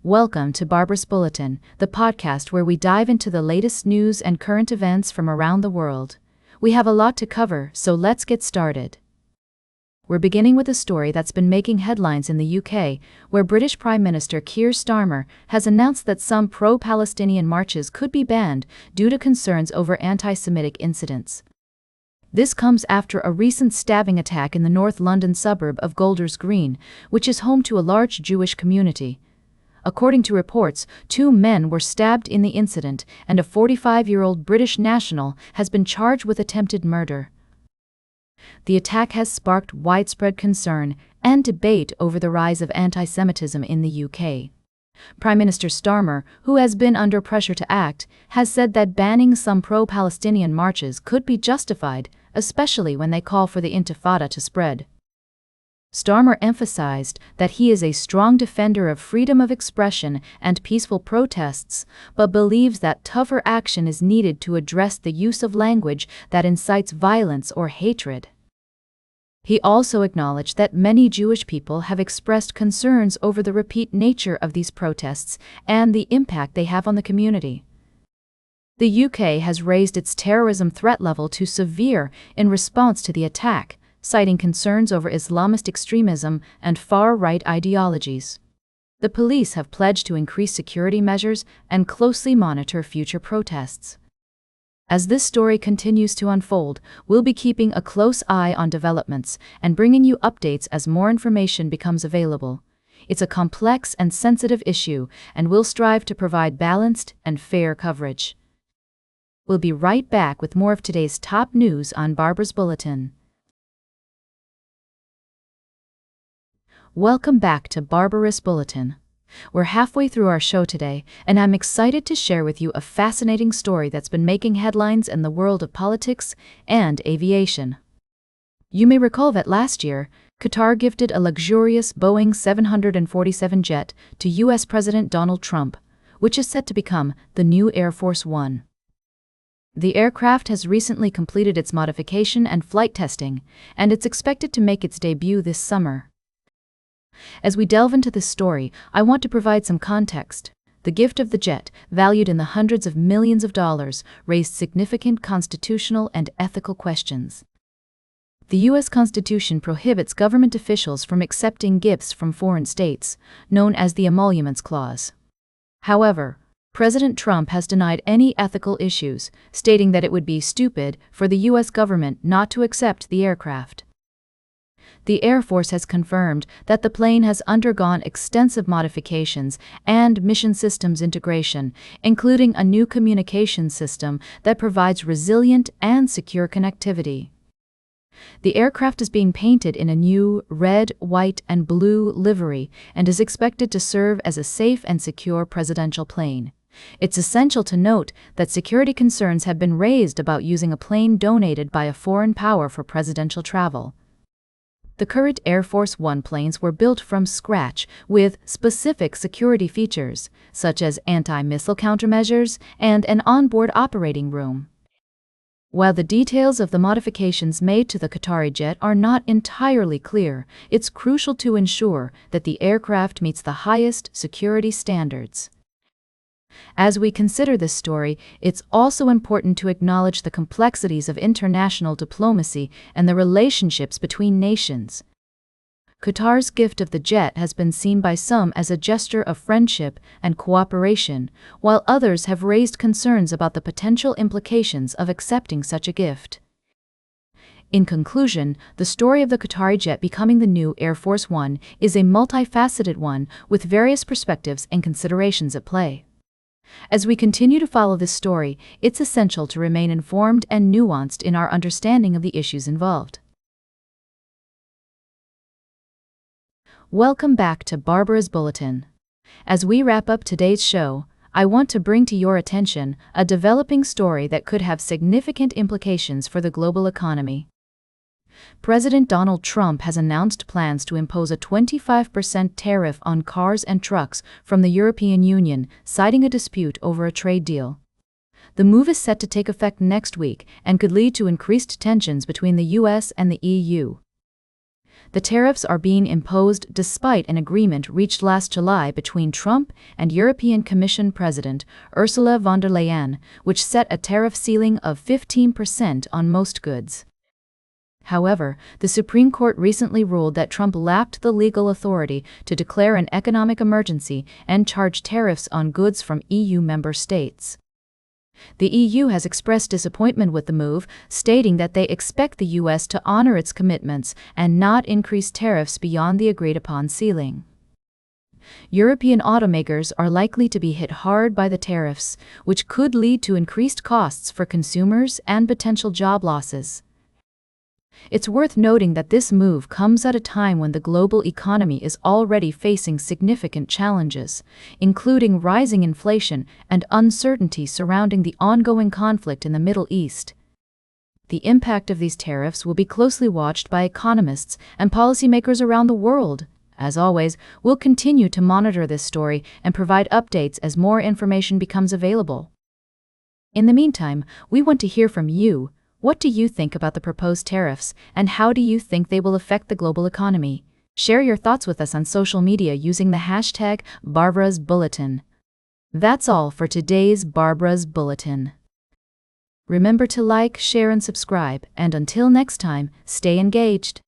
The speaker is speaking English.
Welcome to Barbara's Bulletin, the podcast where we dive into the latest news and current events from around the world. We have a lot to cover, so let's get started. We're beginning with a story that's been making headlines in the UK, where British Prime Minister Keir Starmer has announced that some pro-Palestinian marches could be banned due to concerns over anti-Semitic incidents. This comes after a recent stabbing attack in the North London suburb of Golders Green, which is home to a large Jewish community. According to reports, 2 men were stabbed in the incident, and a 45-year-old British national has been charged with attempted murder. The attack has sparked widespread concern and debate over the rise of anti-Semitism in the UK. Prime Minister Starmer, who has been under pressure to act, has said that banning some pro-Palestinian marches could be justified, especially when they call for the Intifada to spread. Starmer emphasized that he is a strong defender of freedom of expression and peaceful protests, but believes that tougher action is needed to address the use of language that incites violence or hatred. He also acknowledged that many Jewish people have expressed concerns over the repeat nature of these protests and the impact they have on the community. The UK has raised its terrorism threat level to severe in response to the attack, citing concerns over Islamist extremism and far-right ideologies. The police have pledged to increase security measures and closely monitor future protests. As this story continues to unfold, we'll be keeping a close eye on developments and bringing you updates as more information becomes available. It's a complex and sensitive issue, and we'll strive to provide balanced and fair coverage. We'll be right back with more of today's top news on Barbara's Bulletin. Welcome back to Barbara's Bulletin. We're halfway through our show today, and I'm excited to share with you a fascinating story that's been making headlines in the world of politics and aviation. You may recall that last year, Qatar gifted a luxurious Boeing 747 jet to U.S. President Donald Trump, which is set to become the new Air Force One. The aircraft has recently completed its modification and flight testing, and it's expected to make its debut this summer. As we delve into this story, I want to provide some context. The gift of the jet, valued in the hundreds of millions of dollars, raised significant constitutional and ethical questions. The U.S. Constitution prohibits government officials from accepting gifts from foreign states, known as the Emoluments Clause. However, President Trump has denied any ethical issues, stating that it would be stupid for the U.S. government not to accept the aircraft. The Air Force has confirmed that the plane has undergone extensive modifications and mission systems integration, including a new communication system that provides resilient and secure connectivity. The aircraft is being painted in a new red, white, and blue livery and is expected to serve as a safe and secure presidential plane. It's essential to note that security concerns have been raised about using a plane donated by a foreign power for presidential travel. The current Air Force One planes were built from scratch with specific security features, such as anti-missile countermeasures and an onboard operating room. While the details of the modifications made to the Qatari jet are not entirely clear, it's crucial to ensure that the aircraft meets the highest security standards. As we consider this story, it's also important to acknowledge the complexities of international diplomacy and the relationships between nations. Qatar's gift of the jet has been seen by some as a gesture of friendship and cooperation, while others have raised concerns about the potential implications of accepting such a gift. In conclusion, the story of the Qatari jet becoming the new Air Force One is a multifaceted one with various perspectives and considerations at play. As we continue to follow this story, it's essential to remain informed and nuanced in our understanding of the issues involved. Welcome back to Barbara's Bulletin. As we wrap up today's show, I want to bring to your attention a developing story that could have significant implications for the global economy. President Donald Trump has announced plans to impose a 25% tariff on cars and trucks from the European Union, citing a dispute over a trade deal. The move is set to take effect next week and could lead to increased tensions between the U.S. and the EU. The tariffs are being imposed despite an agreement reached last July between Trump and European Commission President Ursula von der Leyen, which set a tariff ceiling of 15% on most goods. However, the Supreme Court recently ruled that Trump lacked the legal authority to declare an economic emergency and charge tariffs on goods from EU member states. The EU has expressed disappointment with the move, stating that they expect the US to honor its commitments and not increase tariffs beyond the agreed-upon ceiling. European automakers are likely to be hit hard by the tariffs, which could lead to increased costs for consumers and potential job losses. It's worth noting that this move comes at a time when the global economy is already facing significant challenges, including rising inflation and uncertainty surrounding the ongoing conflict in the Middle East. The impact of these tariffs will be closely watched by economists and policymakers around the world. As always, we'll continue to monitor this story and provide updates as more information becomes available. In the meantime, we want to hear from you. What do you think about the proposed tariffs, and how do you think they will affect the global economy? Share your thoughts with us on social media using the hashtag Barbara's Bulletin. That's all for today's Barbara's Bulletin. Remember to like, share, and subscribe, and until next time, stay engaged.